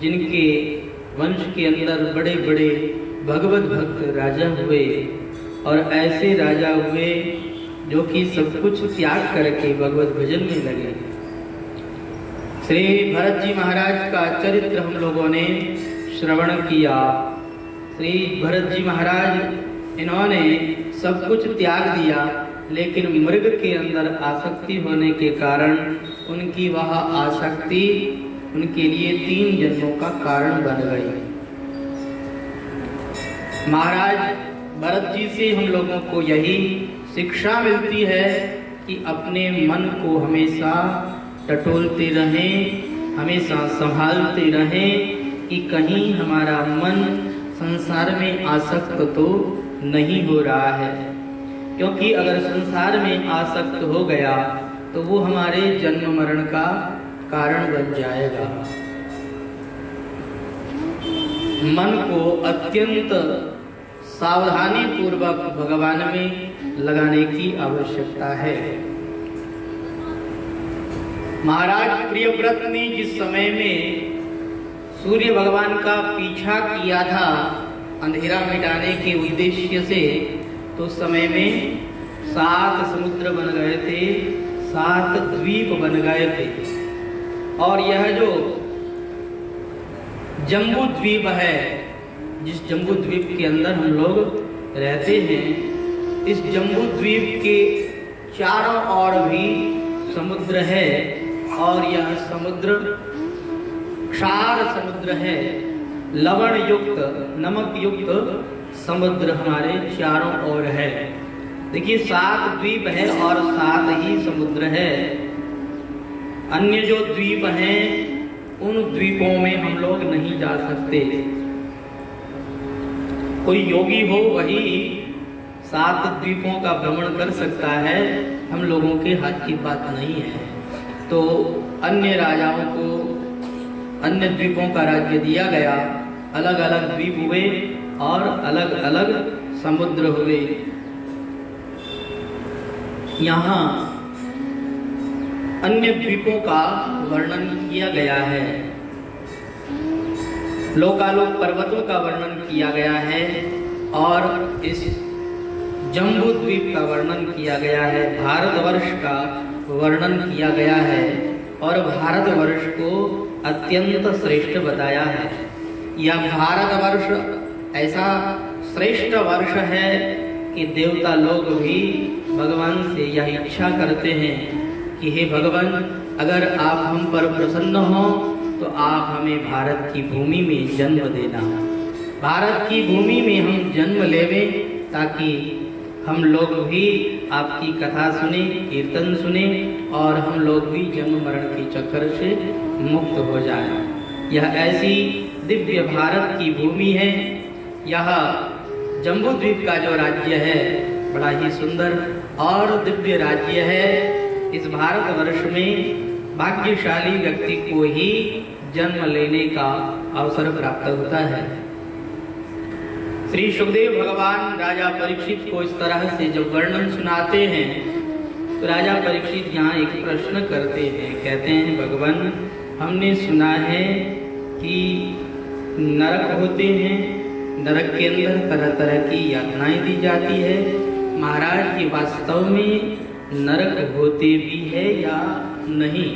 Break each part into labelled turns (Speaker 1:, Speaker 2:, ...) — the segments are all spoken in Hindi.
Speaker 1: जिनके वंश के अंदर बड़े बड़े भगवत भक्त राजा हुए और ऐसे राजा हुए जो कि सब कुछ त्याग करके भगवत भजन में लगे। श्री भरत जी महाराज का चरित्र हम लोगों ने श्रवण किया। श्री भरत जी महाराज इन्होंने सब कुछ त्याग दिया, लेकिन मृग के अंदर आसक्ति होने के कारण उनकी वह आसक्ति उनके लिए 3 जन्मों का कारण बन गई। महाराज भरत जी से हम लोगों को यही शिक्षा मिलती है कि अपने मन को हमेशा टटोलते रहें, हमेशा संभालते रहें कि कहीं हमारा मन संसार में आसक्त तो नहीं हो रहा है, क्योंकि अगर संसार में आसक्त हो गया तो वो हमारे जन्म मरण का कारण बन जाएगा। मन को अत्यंत सावधानी पूर्वक भगवान में लगाने की आवश्यकता है। महाराज प्रियव्रत ने जिस समय में सूर्य भगवान का पीछा किया था अंधेरा मिटाने के उद्देश्य से, तो समय में 7 समुद्र बन गए थे, 7 द्वीप बन गए थे। और यह जो जम्बू द्वीप है, जिस जम्बू द्वीप के अंदर हम लोग रहते हैं, इस जम्बू द्वीप के चारों ओर भी समुद्र है और यह समुद्र क्षार समुद्र है, लवण युक्त नमक युक्त समुद्र हमारे चारों ओर है। देखिए 7 द्वीप है और 7 ही समुद्र है। अन्य जो द्वीप हैं उन द्वीपों में हम लोग नहीं जा सकते। कोई योगी हो वही 7 द्वीपों का भ्रमण कर सकता है, हम लोगों के हाथ की बात नहीं है। तो अन्य राजाओं को अन्य द्वीपों का राज्य दिया गया, अलग अलग द्वीप हुए और अलग अलग समुद्र हुए। यहाँ अन्य द्वीपों का वर्णन किया गया है, लोकालोक पर्वतों का वर्णन किया गया है और इस जम्बू द्वीप का वर्णन किया गया है, भारतवर्ष का वर्णन किया गया है और भारतवर्ष को अत्यंत श्रेष्ठ बताया है। यह भारतवर्ष ऐसा श्रेष्ठ वर्ष है कि देवता लोग भी भगवान से यह इच्छा करते हैं कि हे भगवान, अगर आप हम पर प्रसन्न हो तो आप हमें भारत की भूमि में जन्म देना, भारत की भूमि में हम जन्म लेवें, ताकि हम लोग भी आपकी कथा सुने, कीर्तन सुने और हम लोग भी जन्म मरण के चक्कर से मुक्त हो जाएं। यह ऐसी दिव्य भारत की भूमि है। यह जम्बू द्वीप का जो राज्य है बड़ा ही सुंदर और दिव्य राज्य है। इस भारतवर्ष में भाग्यशाली व्यक्ति को ही जन्म लेने का अवसर प्राप्त होता है। श्री सुखदेव भगवान राजा परीक्षित को इस तरह से जब वर्णन सुनाते हैं तो राजा परीक्षित यहाँ एक प्रश्न करते हैं, कहते हैं भगवान, हमने सुना है कि नरक होते हैं, नरक के अंदर तरह तरह की यातनाएं दी जाती है। महाराज ये वास्तव में नरक होते भी है या नहीं?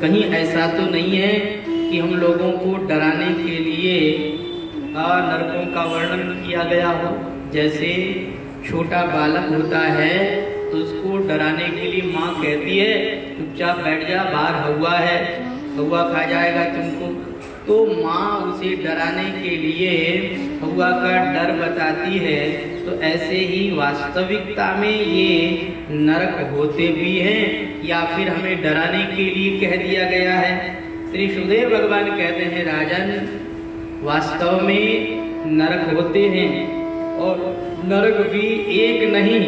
Speaker 1: कहीं ऐसा तो नहीं है कि हम लोगों को डराने के लिए नरकों का वर्णन किया गया हो? जैसे छोटा बालक होता है तो उसको डराने के लिए माँ कहती है चुपचाप बैठ जा, बाहर हवा है, हवा खा जाएगा तुमको, तो माँ उसे डराने के लिए हवा का डर बताती है। तो ऐसे ही वास्तविकता में ये नरक होते भी हैं या फिर हमें डराने के लिए कह दिया गया है? श्री सुखदेव भगवान कहते हैं राजन, वास्तव में नरक होते हैं और नरक भी एक नहीं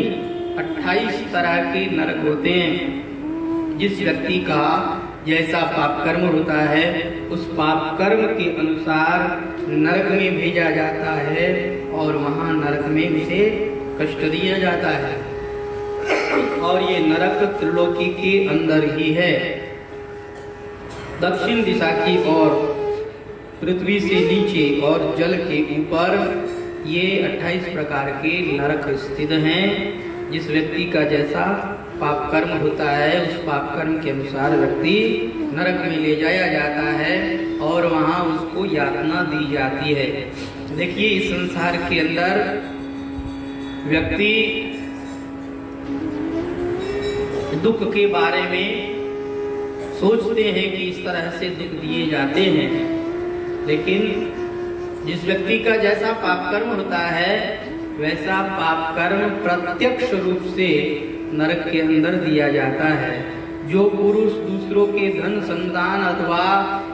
Speaker 1: 28 तरह के नरक होते हैं। जिस व्यक्ति का जैसा पाप कर्म होता है उस पाप कर्म के अनुसार नरक में भेजा जाता है और वहां नरक में उसे कष्ट दिया जाता है। और ये नरक त्रिलोकी के अंदर ही है। दक्षिण दिशा की ओर पृथ्वी से नीचे और जल के ऊपर ये 28 प्रकार के नरक स्थित हैं। जिस व्यक्ति का जैसा पाप कर्म होता है उस पाप कर्म के अनुसार व्यक्ति नरक में ले जाया जाता है और वहाँ उसको यातना दी जाती है। देखिए, इस संसार के अंदर व्यक्ति दुख के बारे में सोचते हैं कि इस तरह से दुख दिए जाते हैं, लेकिन जिस व्यक्ति का जैसा पाप कर्म होता है वैसा पाप कर्म प्रत्यक्ष रूप से नरक के अंदर दिया जाता है। जो पुरुष दूसरों के धन संतान अथवा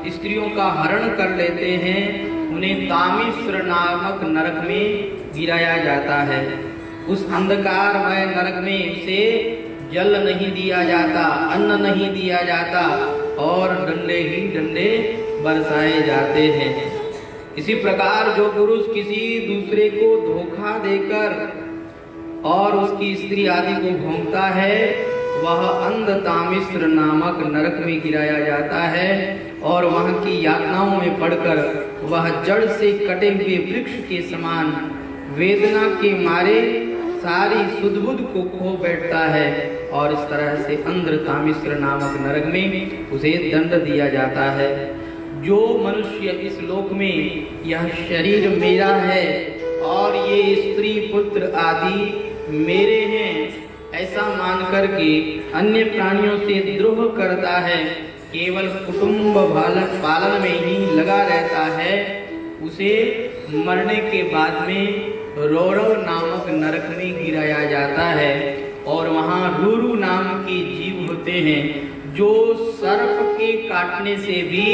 Speaker 1: स्त्रियों का हरण कर लेते हैं उन्हें तामिश्र नामक नरक में गिराया जाता है। उस अंधकारमय नरक में उसे जल नहीं दिया जाता, अन्न नहीं दिया जाता और डंडे ही डंडे बरसाए जाते हैं। इसी प्रकार जो पुरुष किसी दूसरे को धोखा देकर और उसकी स्त्री आदि को भोंकता है वह अंध तामिश्र नामक नरक में गिराया जाता है और वहाँ की यातनाओं में पड़कर वह जड़ से कटे हुए वृक्ष के समान वेदना के मारे सारी सुध-बुध को खो बैठता है और इस तरह से अंध तामिश्र नामक नरक में उसे दंड दिया जाता है। जो मनुष्य इस लोक में यह शरीर मेरा है और ये स्त्री पुत्र आदि मेरे हैं ऐसा मानकर के अन्य प्राणियों से द्रोह करता है, केवल कुटुंब पालन में ही लगा रहता है, उसे मरने के बाद में रौरव नामक नरक में गिराया जाता है और वहाँ रूरू नाम के जीव होते हैं जो सर्प के काटने से भी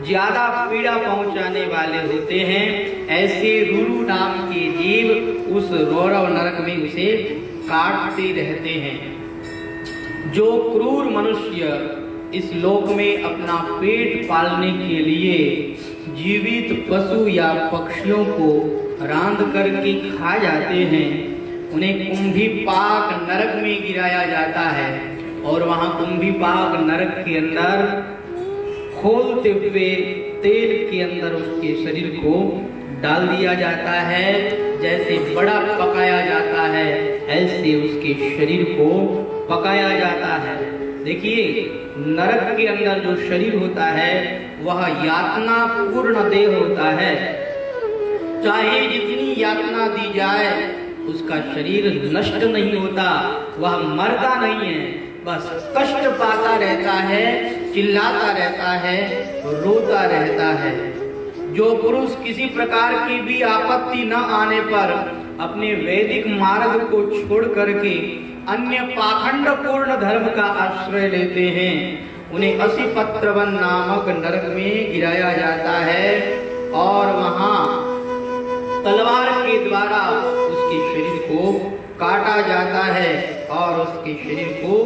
Speaker 1: ज्यादा पीड़ा पहुंचाने वाले होते हैं। ऐसे रूरू नाम के जीव उस रौरव नरक में उसे काटते रहते हैं। जो क्रूर मनुष्य इस लोक में अपना पेट पालने के लिए जीवित पशु या पक्षियों को रांध करके खा जाते हैं उन्हें कुंभीपाक नरक में गिराया जाता है और वहाँ कुंभीपाक नरक के अंदर खोलते हुए तेल के अंदर उसके शरीर को डाल दिया जाता है। जैसे बड़ा पकाया जाता है ऐसे उसके शरीर को पकाया जाता है। देखिए, नरक के अंदर जो शरीर होता है वह यातना पूर्ण देह होता है। चाहे जितनी यातना दी जाए उसका शरीर नष्ट नहीं होता, वह मरता नहीं है, बस कष्ट पाता रहता है, चिल्लाता रहता है, रोता रहता है। जो पुरुष किसी प्रकार की भी आपत्ति न आने पर अपने वैदिक मार्ग को छोड़ करके अन्य पाखंड पूर्ण धर्म का आश्रय लेते हैं उन्हें असिपत्रवन नामक नरक में गिराया जाता है और वहाँ तलवार के द्वारा उसके शरीर को काटा जाता है और उसके शरीर को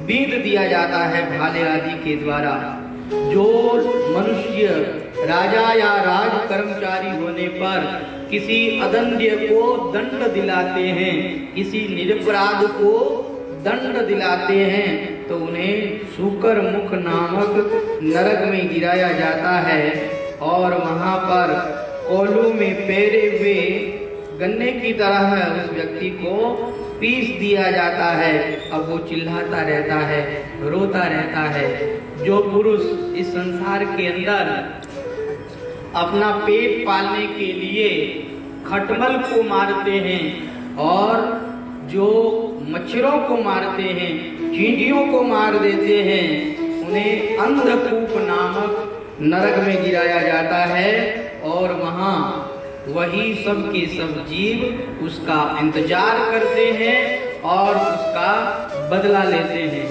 Speaker 1: बींध दिया जाता है भाले आदि के द्वारा। जो मनुष्य राजा या राज कर्मचारी होने पर किसी अदंड्य को दंड दिलाते हैं, किसी निरपराध को दंड दिलाते हैं तो उन्हें सूकर मुख नामक नरक में गिराया जाता है और वहाँ पर कोलू में पेरे हुए गन्ने की तरह उस व्यक्ति को पीस दिया जाता है। अब वो चिल्लाता रहता है, रोता रहता है। जो पुरुष इस संसार के अंदर अपना पेट पालने के लिए खटमल को मारते हैं और जो मच्छरों को मारते हैं, चींटियों को मार देते हैं, उन्हें अंधकूप नामक नरक में गिराया जाता है और वहाँ वही सब के सब जीव उसका इंतजार करते हैं और उसका बदला लेते हैं।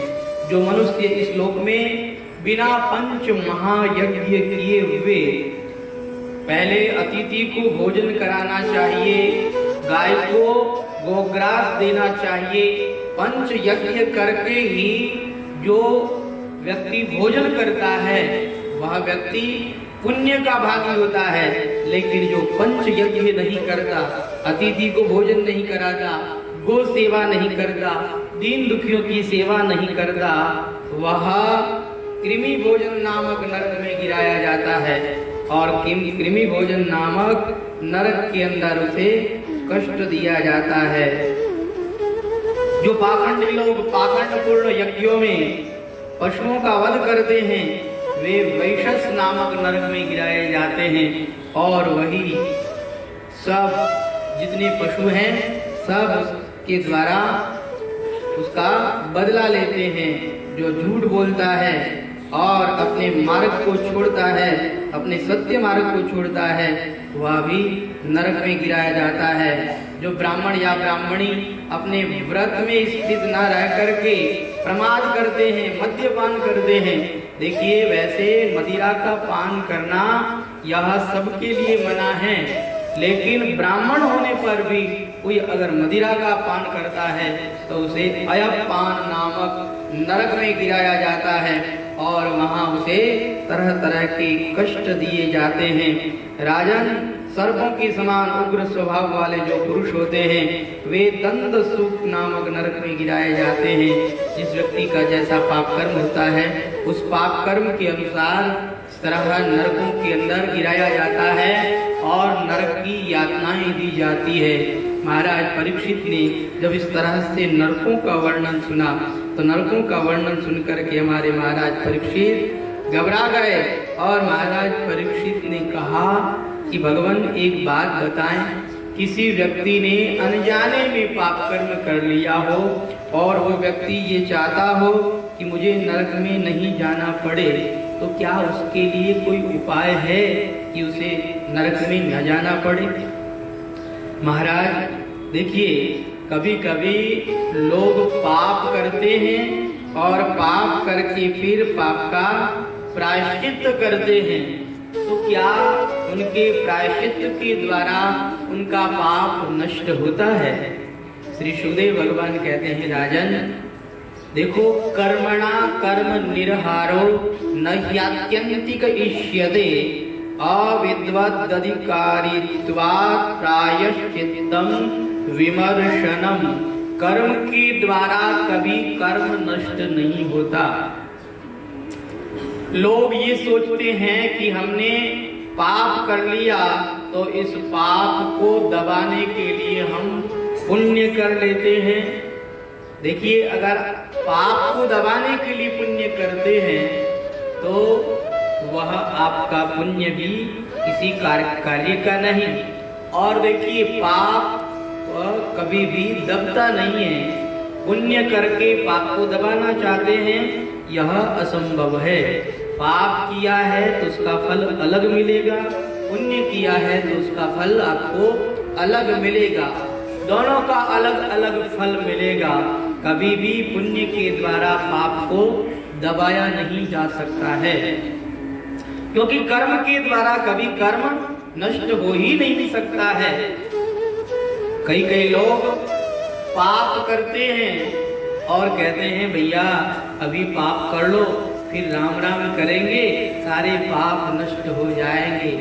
Speaker 1: जो मनुष्य इस लोक में बिना पंच महायज्ञ किए हुए पहले अतिथि को भोजन कराना चाहिए, गाय को गोग्रास देना चाहिए, पंच यज्ञ करके ही जो व्यक्ति भोजन करता है वह व्यक्ति पुण्य का भागी होता है। लेकिन जो पंच यज्ञ नहीं करता, अतिथि को भोजन नहीं कराता, गो सेवा नहीं करता, दीन दुखियों की सेवा नहीं करता, वह कृमि भोजन नामक नरक में गिराया जाता है। और कृमि भोजन नामक नरक के अंदर उसे कष्ट दिया जाता है। जो पाखंडी लोग पाखंडपूर्ण यज्ञों में पशुओं का वध करते हैं वे वैशस नामक नरक में गिराए जाते हैं और वही सब जितने पशु हैं सब के द्वारा उसका बदला लेते हैं। जो झूठ बोलता है और अपने मार्ग को छोड़ता है, अपने सत्य मार्ग को छोड़ता है, वह भी नरक में गिराया जाता है। जो ब्राह्मण या ब्राह्मणी अपने व्रत में स्थित न रह करके प्रमाद करते हैं, मद्यपान करते हैं, देखिए वैसे मदिरा का पान करना यह सबके लिए मना है, लेकिन ब्राह्मण होने पर भी कोई अगर मदिरा का पान करता है तो उसे अयपान नामक नरक में गिराया जाता है और वहां उसे तरह तरह के कष्ट दिए जाते हैं। राजन, सर्पों के समान उग्र स्वभाव वाले जो पुरुष होते हैं वे दंड सूप नामक नरक में गिराए जाते हैं। जिस व्यक्ति का जैसा पाप कर्म होता है उस पाप कर्म के अनुसार इस तरह नरकों के अंदर गिराया जाता है और नरक की यातनाएं दी जाती है। महाराज परीक्षित ने जब इस तरह से नरकों का वर्णन सुना तो नरकों का वर्णन सुनकर के हमारे महाराज परीक्षित घबरा गए और महाराज परीक्षित ने कहा कि भगवान एक बात बताएं, किसी व्यक्ति ने अनजाने में पाप कर्म कर लिया हो और वो व्यक्ति ये चाहता हो कि मुझे नरक में नहीं जाना पड़े, तो क्या उसके लिए कोई उपाय है कि उसे नरक में न जाना पड़े? महाराज देखिए, कभी कभी लोग पाप करते हैं और पाप करके फिर पाप का प्रायश्चित करते हैं, तो क्या उनके प्रायश्चित के द्वारा उनका पाप नष्ट होता है? श्री सुखदेव भगवान कहते हैं, राजन देखो, कर्मणा कर्म निर्हारो न ह्यात्यंतिक इष्यते अविद्वदधिकारित्वात् प्रायश्चित्तम विमर्शनम। कर्म के द्वारा कभी कर्म नष्ट नहीं होता। लोग ये सोचते हैं कि हमने पाप कर लिया तो इस पाप को दबाने के लिए हम पुण्य कर लेते हैं। देखिए, अगर पाप को दबाने के लिए पुण्य करते हैं तो वह आपका पुण्य भी किसी कार्य का नहीं। और देखिए, पाप कभी भी दबता नहीं है। पुण्य करके पाप को दबाना चाहते हैं, यह असंभव है। पाप किया है तो उसका फल अलग मिलेगा, पुण्य किया है तो उसका फल आपको अलग मिलेगा। दोनों का अलग अलग फल मिलेगा। कभी भी पुण्य के द्वारा पाप को दबाया नहीं जा सकता है, क्योंकि कर्म के द्वारा कभी कर्म नष्ट हो ही नहीं सकता है। कई लोग पाप करते हैं और कहते हैं भैया अभी पाप कर लो, फिर राम राम करेंगे, सारे पाप नष्ट हो जाएंगे।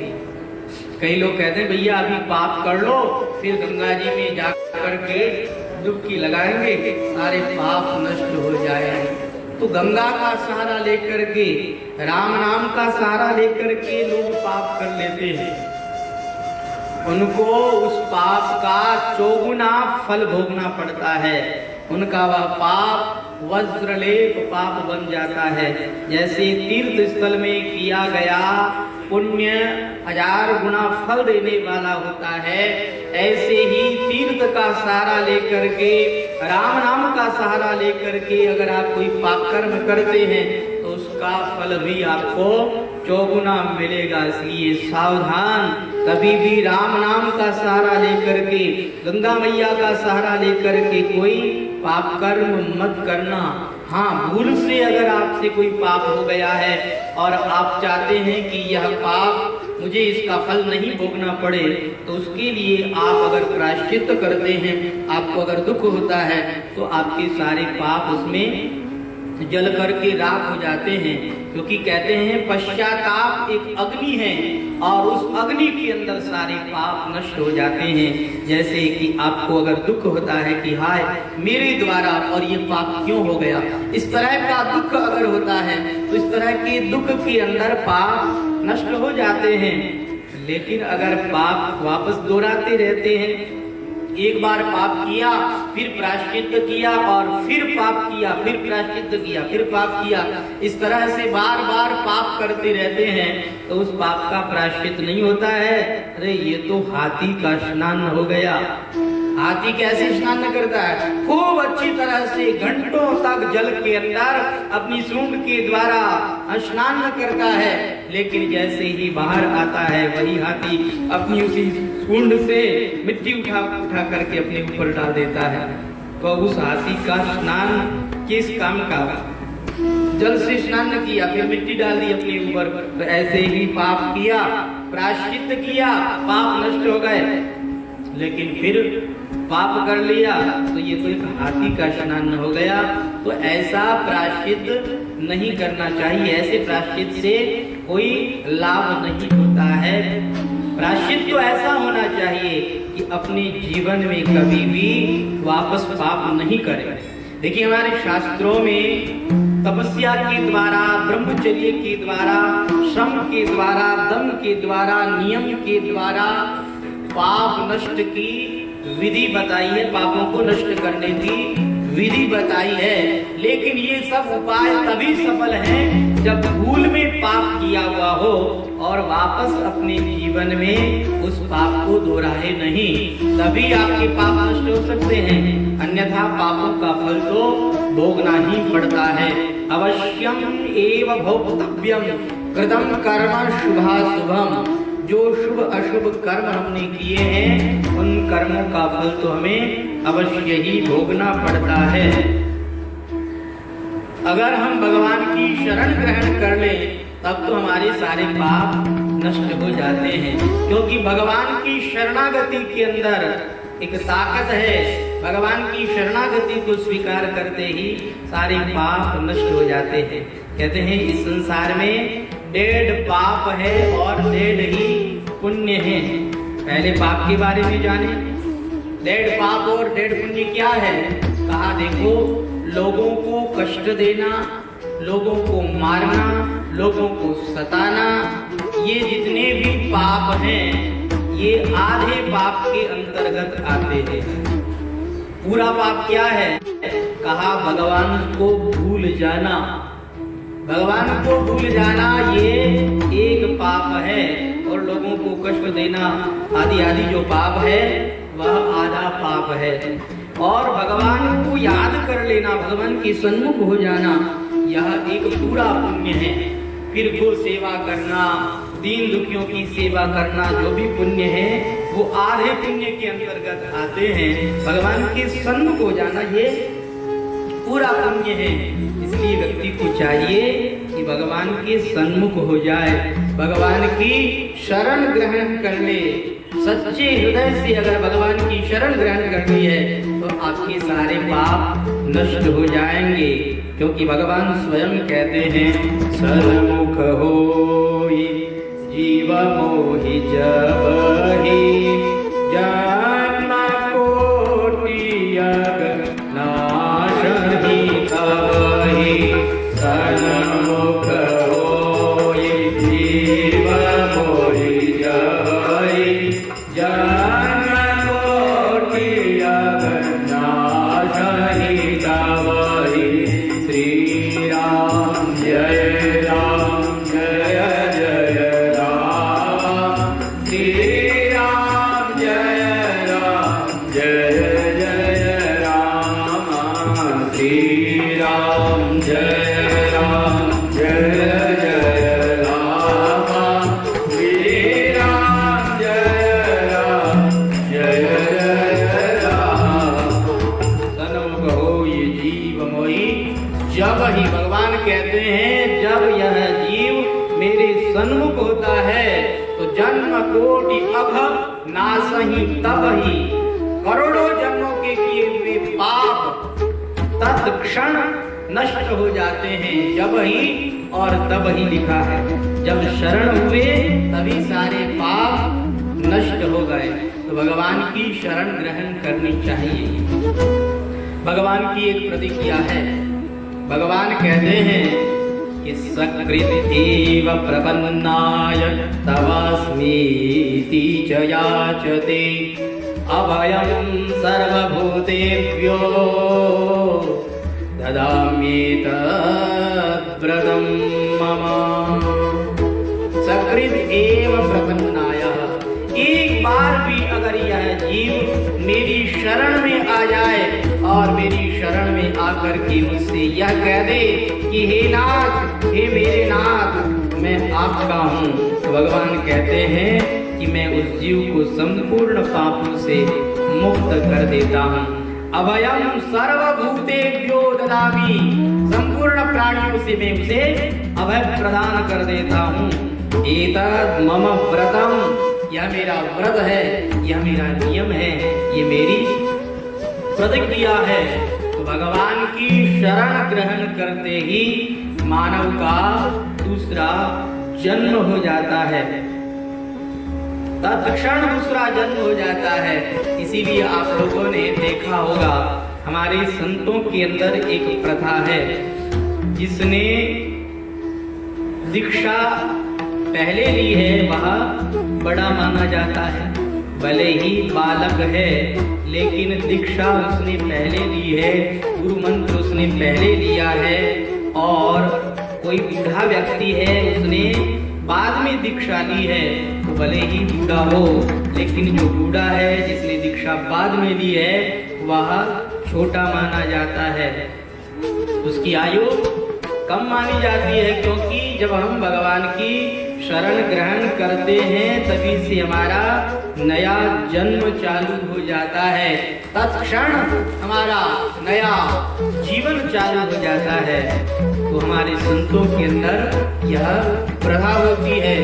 Speaker 1: कई लोग कहते हैं भैया अभी पाप कर लो, फिर गंगा जी में जाकर के डुबकी लगाएंगे, सारे पाप नष्ट हो जाएंगे। तो गंगा का सहारा लेकर के, राम नाम का सहारा लेकर के लोग पाप कर लेते हैं। उनको उस पाप का चौगुना फल भोगना पड़ता है। उनका वह पाप वज्रलेप पाप बन जाता है। जैसे तीर्थ स्थल में किया गया पुण्य 1000 गुना फल देने वाला होता है, ऐसे ही तीर्थ का सहारा लेकर के, राम नाम का सहारा लेकर के अगर आप कोई पाप कर्म करते हैं तो उसका फल भी आपको चौगुना मिलेगा। इसलिए सावधान, कभी भी राम नाम का सहारा लेकर के, गंगा मैया का सहारा लेकर के कोई पाप कर्म मत करना। हाँ, भूल से अगर आपसे कोई पाप हो गया है और आप चाहते हैं कि यह पाप मुझे इसका फल नहीं भोगना पड़े, तो उसके लिए आप अगर प्रायश्चित करते हैं, आपको अगर दुख होता है तो आपके सारे पाप उसमें जल करके राख हो जाते हैं। क्योंकि कहते हैं पश्चाताप एक अग्नि है और उस अग्नि के अंदर सारे पाप नष्ट हो जाते हैं। जैसे कि आपको अगर दुख होता है कि हाय मेरे द्वारा और ये पाप क्यों हो गया, इस तरह का दुख अगर होता है तो इस तरह के दुख के अंदर पाप नष्ट हो जाते हैं। लेकिन अगर पाप वापस दोहराते रहते हैं, एक बार पाप किया, फिर प्रायश्चित किया, और फिर पाप किया, फिर प्रायश्चित किया, फिर पाप किया, इस तरह से बार बार पाप करते रहते हैं, तो उस पाप का प्रायश्चित नहीं होता है। अरे ये तो हाथी का स्नान हो गया। हाथी कैसे स्नान करता है? खूब अच्छी तरह से घंटों तक जल के अंदर अपनी सूंड के द्वारा स्नान करता है, लेकिन जैसे ही बाहर आता है वही हाथी अपनी उसी सूंड से मिट्टी उठा उठा करके अपने ऊपर डाल देता है। तो उस हाथी का स्नान किस काम का? जल से स्नान किया, फिर मिट्टी डाल दी अपने ऊपर। तो ऐसे ही पाप किया, प्रायश्चित किया, पाप नष्ट हो गए, लेकिन फिर पाप कर लिया तो ये तो एक हाथी का स्नान हो गया। तो ऐसा प्रायश्चित नहीं करना चाहिए। ऐसे प्रायश्चित से कोई लाभ नहीं होता है। प्रायश्चित तो ऐसा होना चाहिए कि अपने जीवन में कभी भी वापस पाप नहीं करें। देखिए हमारे शास्त्रों में तपस्या के द्वारा, ब्रह्मचर्य के द्वारा, श्रम के द्वारा, दम के द्वारा, नियम के द्वारा पाप नष्ट की विधि बताई है, पापों को नष्ट करने की विधि बताई है। लेकिन ये सब उपाय तभी सफल हैं जब भूल में पाप किया हुआ हो और वापस अपने जीवन में उस पाप को दोहराए नहीं, तभी आपके पाप नष्ट हो सकते हैं। अन्यथा पापों का फल तो भोगना ही पड़ता है। अवश्यम एव भोक्तव्यम कृतं कर्म शुभाशुभम। जो शुभ अशुभ कर्म हमने किए हैं उन कर्मों का फल तो हमें अवश्य ही भोगना पड़ता है। अगर हम भगवान की शरण ग्रहण कर लें तब तो हमारे सारे पाप नष्ट हो जाते हैं, क्योंकि भगवान की शरणागति के अंदर एक ताकत है। भगवान की शरणागति को स्वीकार करते ही सारे पाप नष्ट हो जाते हैं। कहते हैं इस संसार में 1.5 पाप है और 1.5 ही पुण्य है। पहले पाप के बारे में जाने। 1.5 पाप और 1.5 पुण्य क्या है? कहा देखो, लोगों को कष्ट देना, लोगों को मारना, लोगों को सताना, ये जितने भी पाप हैं ये आधे पाप के अंतर्गत आते हैं। पूरा पाप क्या है? कहा भगवान को भूल जाना। भगवान को भूल जाना ये एक पाप है, और लोगों को कष्ट देना आदि आदि जो पाप है वह आधा पाप है। और भगवान को याद कर लेना, भगवान के सन्मुख हो जाना, यह एक पूरा पुण्य है। फिर गो सेवा करना, दीन दुखियों की सेवा करना, जो भी पुण्य है वो आधे पुण्य के अंतर्गत आते हैं। भगवान के सन्मुख हो जाना ये पूरा पुण्य है। इसलिए व्यक्ति को चाहिए कि भगवान के सन्मुख हो जाए, भगवान की शरण ग्रहण कर ले। सच्चे हृदय से अगर भगवान की शरण ग्रहण करनी है तो आपके सारे पाप नष्ट हो जाएंगे, क्योंकि भगवान स्वयं कहते हैं सन्मुख होई जीव मोहि जबहि जन्म कोटि अग नाशहि तबहि। सन्मुख होई जीव मोहि जबहि जन्म कोटि अग नाशहि तबहि। श्री राम जय राम जय जय राम। श्री राम जय राम जय जय राम। श्री राम जय राम जय जय राम। श्री राम जय राम जय जय राम। सन्मुख होई जीव मोहि जब ही, भगवान कहते हैं जब यह जीव मेरे सन्मुख होता है तो जन्म कोटि अघ नासहि तबहि। करोड़ों जन्मों के किए हुए पाप तत्क्षण नष्ट हो जाते हैं। जब ही और तब ही लिखा है, जब शरण हुए तभी सारे पाप नष्ट हो गए। तो भगवान की शरण ग्रहण करनी चाहिए। भगवान की एक प्रतिज्ञा है। भगवान कहते हैं कि सकृत् एव प्रपन्नाय तवास्मीति च याचते अभयं सर्वभूतेभ्यो ददाम्येतद्व्रतं मम। सकृत् एव प्रपन्नाय, एक बार भी अगर यह जीव मेरी शरण में आ जाए और मेरी शरण में आकर के मुझसे यह कह दे कि हे नाथ, हे मेरे नाथ, मैं आपका हूँ, तो भगवान कहते हैं कि मैं उस जीव को संपूर्ण पापों से मुक्त कर देता हूँ। अभयम सर्वभूतेभ्यो ददामि, संपूर्ण प्राणियों से मैं उसे अभय प्रदान कर देता हूँ। एतद् मम व्रतम, यह मेरा व्रत है, यह मेरा नियम है, ये मेरी प्रतिज्ञा है। तो भगवान की शरण ग्रहण करते ही मानव का दूसरा जन्म हो जाता है, तत्क्षण दूसरा जन्म हो जाता है। इसीलिए आप लोगों ने देखा होगा हमारे संतों के अंदर एक प्रथा है, जिसने दीक्षा पहले ली है वह बड़ा माना जाता है, भले ही बालक है लेकिन दीक्षा उसने पहले ली है, गुरु मंत्र उसने पहले लिया है। और कोई बूढ़ा व्यक्ति है उसने बाद में दीक्षा ली है, तो भले ही बूढ़ा हो लेकिन जो बूढ़ा है जिसने दीक्षा बाद में ली है वह छोटा माना जाता है, उसकी आयु कम मानी जाती है। क्योंकि जब हम भगवान की शरण ग्रहण करते हैं तभी से हमारा नया जन्म चालू हो जाता है, तत्क्षण हमारा नया जीवन चालू हो जाता है। तो हमारे संतों के अंदर यह प्रथा होती है,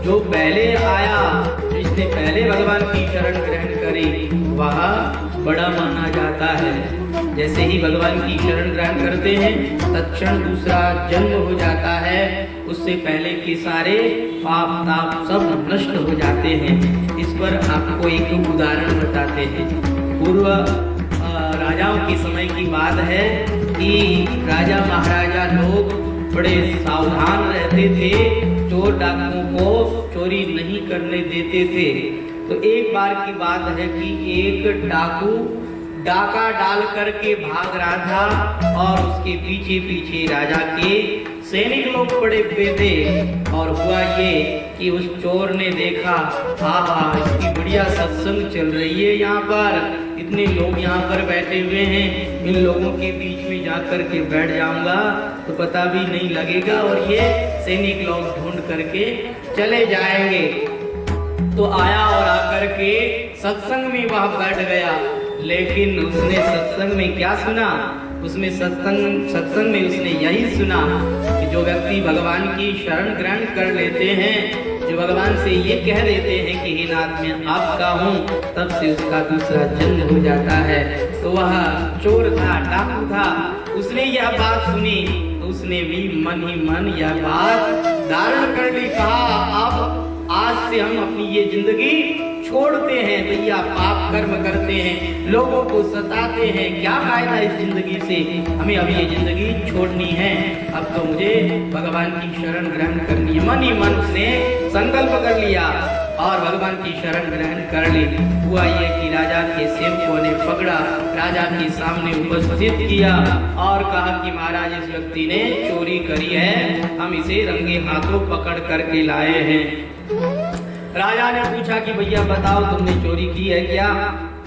Speaker 1: जो पहले आया, जिसने पहले भगवान की शरण ग्रहण करी वह बड़ा माना जाता है। जैसे ही भगवान की शरण ग्रहण करते हैं तत्क्षण दूसरा जन्म हो जाता है, उससे पहले के सारे पाप ताप सब नष्ट हो जाते हैं। इस पर आपको एक उदाहरण बताते हैं। पूर्व राजाओं के समय की बात है कि राजा महाराजा लोग बड़े सावधान रहते थे, चोर डाकुओं को चोरी नहीं करने देते थे। तो एक बार की बात है कि एक डाकू डाका डाल करके भाग रहा था और उसके पीछे पीछे राजा के सैनिक लोग पड़े हुए थे। और हुआ ये कि उस चोर ने देखा, आहा इतनी बढ़िया सत्संग चल रही है, यहाँ पर इतने लोग यहाँ पर बैठे हुए हैं, इन लोगों के बीच में जाकर के बैठ जाऊंगा तो पता भी नहीं लगेगा और ये सैनिक लोग ढूंढ करके चले जाएंगे। तो आया और आकर के सत्संग में वह बैठ गया, लेकिन उसने सत्संग में क्या सुना? उसमें सत्संग में उसने यही सुना कि जो व्यक्ति भगवान की शरण ग्रहण कर लेते हैं, जो भगवान से ये कह देते हैं कि हे नाथ मैं आपका हूँ, तब से उसका दूसरा जन्म हो जाता है। तो वह चोर था, डाकू था, उसने यह बात सुनी तो उसने भी मन ही मन यह बात धारण कर ली। कहा अब आज से हम अपनी ये जिंदगी छोड़ते हैं, भैया पाप कर्म करते हैं, लोगों को सताते हैं, क्या फायदा इस जिंदगी से, हमें अभी ये जिंदगी छोड़नी है, अब तो मुझे भगवान की शरण ग्रहण करनी है। मन ही मन उसने संकल्प कर लिया और भगवान की शरण ग्रहण कर ली। हुआ ये कि राजा के सेवकों ने पकड़ा, राजा के सामने उपस्थित किया और कहा कि महाराज इस व्यक्ति ने चोरी करी है, हम इसे रंगे हाथों पकड़ करके लाए हैं। राजा ने पूछा कि भैया बताओ तुमने चोरी की है क्या?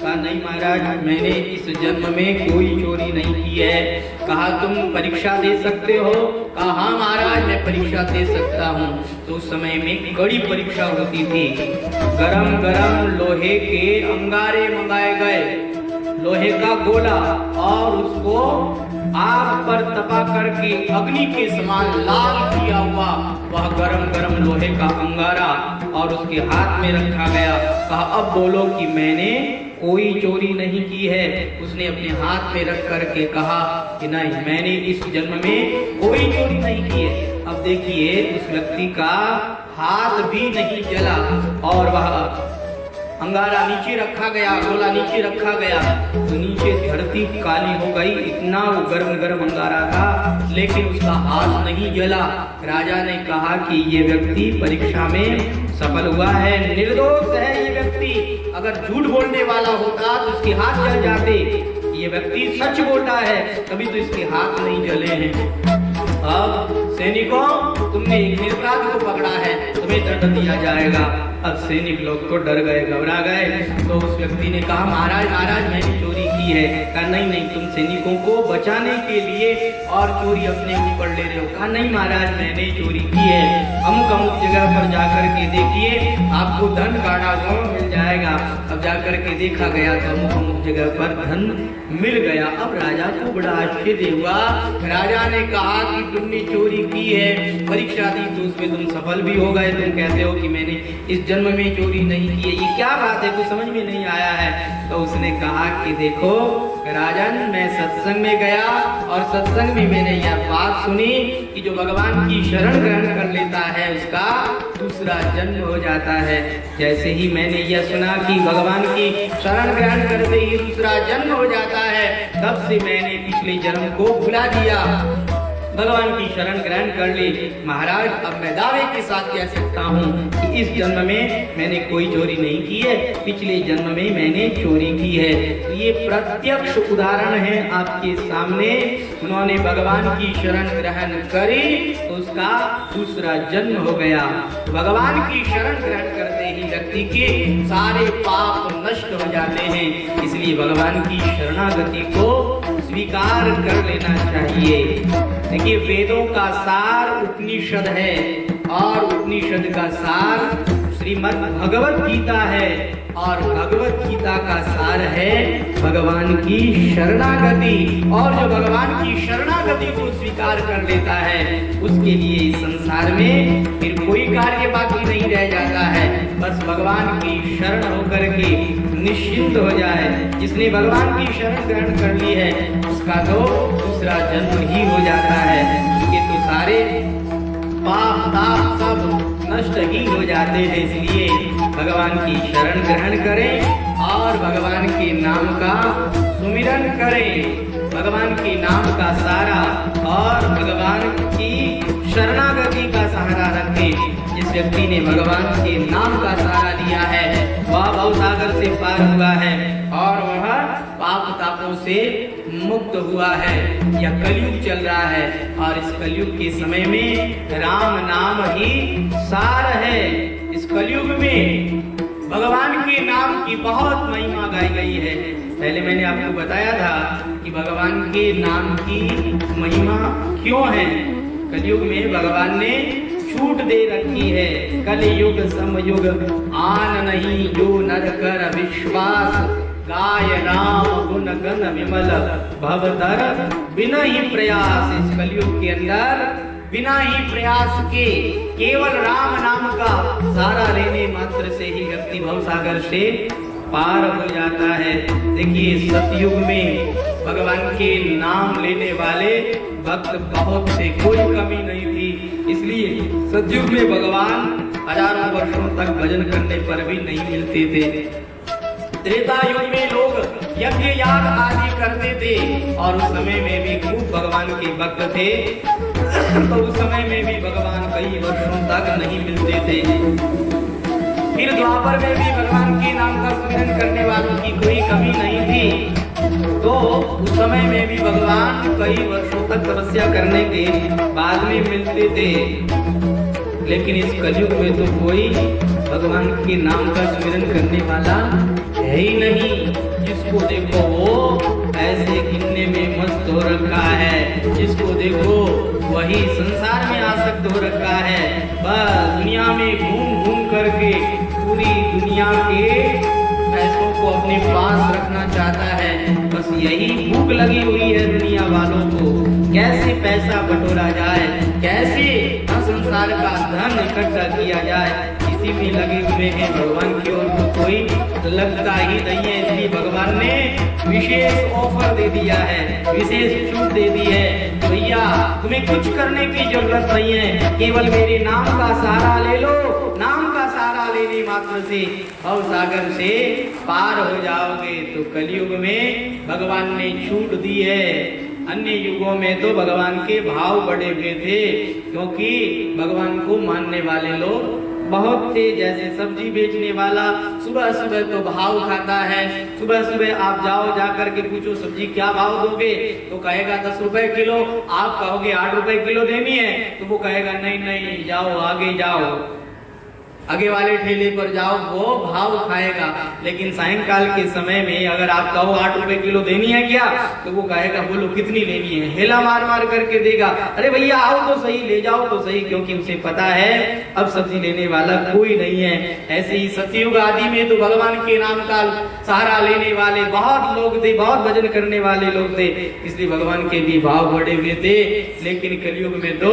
Speaker 1: कहा नहीं महाराज मैंने इस जन्म में कोई चोरी नहीं की है। कहा तुम परीक्षा दे सकते हो? कहा हाँ महाराज मैं परीक्षा दे सकता हूँ। तो उस समय में कड़ी परीक्षा होती थी, गरम गरम लोहे के अंगारे मंगाए गए, लोहे का गोला और उसको आग पर तपा करके अग्नि के समान लाल किया हुआ वह गरम गरम लोहे का अंगारा और उसके हाथ में रखा गया। कहा अब बोलो कि मैंने कोई चोरी नहीं की है। उसने अपने हाथ में रख करके कहा कि नहीं मैंने इस जन्म में कोई चोरी नहीं की है। अब देखिए उस व्यक्ति का हाथ भी नहीं जला और वह अंगारा नीचे रखा गया, गोला नीचे रखा गया तो नीचे धरती काली हो गई। इतना वो गर्म गर्म अंगारा था, लेकिन उसका हाथ नहीं जला। राजा ने कहा कि ये व्यक्ति परीक्षा में सफल हुआ है, निर्दोष है ये व्यक्ति। अगर झूठ बोलने वाला होता तो इसके हाथ जल जाते। ये व्यक्ति सच बोलता है, तभी तो इसके हाथ नहीं जले हैं। अब सैनिकों, तुमने एक निरपराध को पकड़ा है, तुम्हें दंड दिया जाएगा। अब सैनिक लोग तो डर गए, घबरा गए। तो उस व्यक्ति ने कहा, महाराज महाराज मैंने चोरी की है। कहा नहीं नहीं, तुम सैनिकों को बचाने के लिए और चोरी अपने ऊपर ले रहे हो। कहा नहीं महाराज, मैंने चोरी की है। अमुक अमुक जगह पर जाकर के देखिए, आपको धन गाड़ा हुआ मिल जाएगा। अब जाकर के देखा गया तो अमुक अमुक जगह पर धन मिल गया। अब राजा को बड़ा आश्चर्य हुआ। राजा ने कहा कि तुमने चोरी की है, परीक्षा दी तो उसमें तुम सफल भी हो गए, तुम कहते हो कि मैंने इस जन्म में चोरी नहीं की है, ये क्या बात है, कुछ समझ में नहीं आया है। तो उसने कहा कि देखो राजन, मैं सत्संग में गया और सत्संग में मैंने यह बात सुनी कि जो भगवान की शरण ग्रहण कर लेता है उसका दूसरा जन्म हो जाता है। जैसे ही मैंने यह सुना कि भगवान की शरण ग्रहण करते ही दूसरा जन्म हो जाता है, तब से मैंने पिछले जन्म को भुला दिया, भगवान की शरण ग्रहण कर ली। महाराज, अब मैं दावे के साथ कह सकता हूँ कि इस जन्म में मैंने कोई चोरी नहीं की है, पिछले जन्म में मैंने चोरी की है। तो ये प्रत्यक्ष उदाहरण है आपके सामने। उन्होंने भगवान की शरण ग्रहण करी तो उसका दूसरा जन्म हो गया। भगवान की शरण ग्रहण करते ही व्यक्ति के सारे पाप नष्ट हो जाते हैं। इसलिए भगवान की शरणागति को स्वीकार कर लेना चाहिए। देखिए, वेदों का सार उपनिषद है और उपनिषद का सार श्रीमद् भगवत गीता है और भगवत गीता का सार है भगवान की शरणागति। और जो भगवान की शरणागति को स्वीकार कर लेता है उसके लिए इस संसार में फिर कोई कार्य बाकी नहीं रह जाता है। बस भगवान की शरण होकर के निश्चिंत हो जाए। जिसने भगवान की शरण ग्रहण कर ली है उसका तो दूसरा जन्म ही हो जाता है। उसके तो सारे पाप ताप सब नष्ट ही हो जाते हैं। इसलिए भगवान की शरण ग्रहण करें और भगवान के नाम का सुमिरन करें, भगवान के नाम का सहारा और भगवान की शरणागति का सहारा रखें। जिस व्यक्ति ने भगवान के नाम का सहारा लिया है वह भवसागर से पार हुआ है और वह पाप तापों से मुक्त हुआ है। यह कलयुग चल रहा है और इस कलयुग के समय में राम नाम ही सार है। इस कलयुग में भगवान के नाम की बहुत महिमा गाई गई है। पहले मैंने आपको बताया था कि भगवान के नाम की महिमा क्यों है। कलयुग में भगवान ने छूट दे रखी है। कलयुग समयुग आन नहीं जो नर कर विश्वास, गाय राम गुण गण विमल भवतर बिना ही प्रयास। इस कलयुग के अंदर बिना ही प्रयास के केवल राम नाम का सहारा लेने मात्र से ही व्यक्ति भवसागर से पार हो जाता है। देखिए, सतयुग में भगवान के नाम लेने वाले भक्त बहुत से, कोई कमी नहीं थी। इसलिए सतयुग में भगवान हजारों वर्षों तक भजन करने पर भी नहीं मिलते थे। त्रेता युग में लोग यज्ञ याग आदि करते थे और उस समय में भी खूब भगवान के भक्त थे, तो उस समय में भी भगवान कई वर्षों तक नहीं मिलते थे। फिर द्वापर में भी भगवान के नाम का स्मरण करने वालों की कोई कमी नहीं थी, तो उस समय में भी भगवान कई वर्षों तक तपस्या करने के बाद में मिलते थे। लेकिन इस कलयुग में तो कोई भगवान के नाम का स्मरण करने वाला है ही नहीं। जिसको देखो वो ऐसे गिनने में मस्त हो रखा है, जिसको देखो वही संसार में आसक्त हो रखा है। बस दुनिया में घूम घूम करके पूरी दुनिया के पैसों को अपने पास रखना चाहता है। बस यही भूख लगी हुई है दुनिया वालों को, कैसे पैसा बटोरा जाए, कैसे संसार का धन इकट्ठा किया जाए, इसी में लगे हुए हैं। भगवान की ओर तो कोई लगता ही नहीं है। इसलिए भगवान ने विशेष ऑफर दे दिया है, विशेष छूट दे दी है। भैया, तुम्हें कुछ करने की जरूरत नहीं है, केवल मेरे नाम का सहारा ले लो, नाम का सहारा ले लेने मात्र से भव सागर से पार हो जाओगे। तो कलयुग में भगवान ने छूट दी है। अन्य युगों में तो भगवान के भाव बढ़े हुए थे, क्योंकि भगवान को मानने वाले लोग बहुत थे। जैसे सब्जी बेचने वाला सुबह सुबह तो भाव खाता है। सुबह सुबह आप जाओ, जाकर के पूछो सब्जी क्या भाव दोगे, तो कहेगा 10 रुपए किलो। आप कहोगे 8 रुपए किलो देनी है, तो वो कहेगा नहीं नहीं, जाओ आगे जाओ, आगे वाले ठेले पर जाओ, वो भाव खाएगा। लेकिन सायंकाल के समय में अगर आप कहो 8 रुपए किलो देनी है क्या, तो वो कहेगा बोलो कितनी लेनी है, हेला मार मार करके देगा। अरे भैया आओ तो सही, ले जाओ तो सही, क्योंकि उसे पता है अब सब्जी लेने वाला कोई नहीं है। ऐसे ही सतयुग आदि में तो भगवान के नाम का सहारा लेने वाले बहुत लोग थे, बहुत भजन करने वाले लोग थे, इसलिए भगवान के भी भाव बढ़े हुए थे। लेकिन कलयुग में तो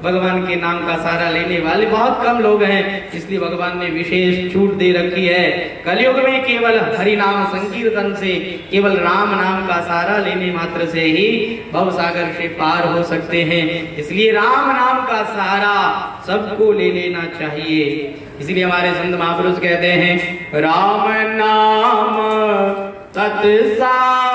Speaker 1: भगवान के नाम का सहारा लेने वाले बहुत कम लोग हैं, इसलिए भगवान ने विशेष छूट दे रखी है। कलयुग में केवल हरि नाम संकीर्तन से, केवल राम नाम का सहारा लेने मात्र से ही भव सागर से पार हो सकते हैं। इसलिए राम नाम का सहारा सबको ले लेना चाहिए। इसलिए हमारे संत महापुरुष कहते हैं राम नाम सत्संग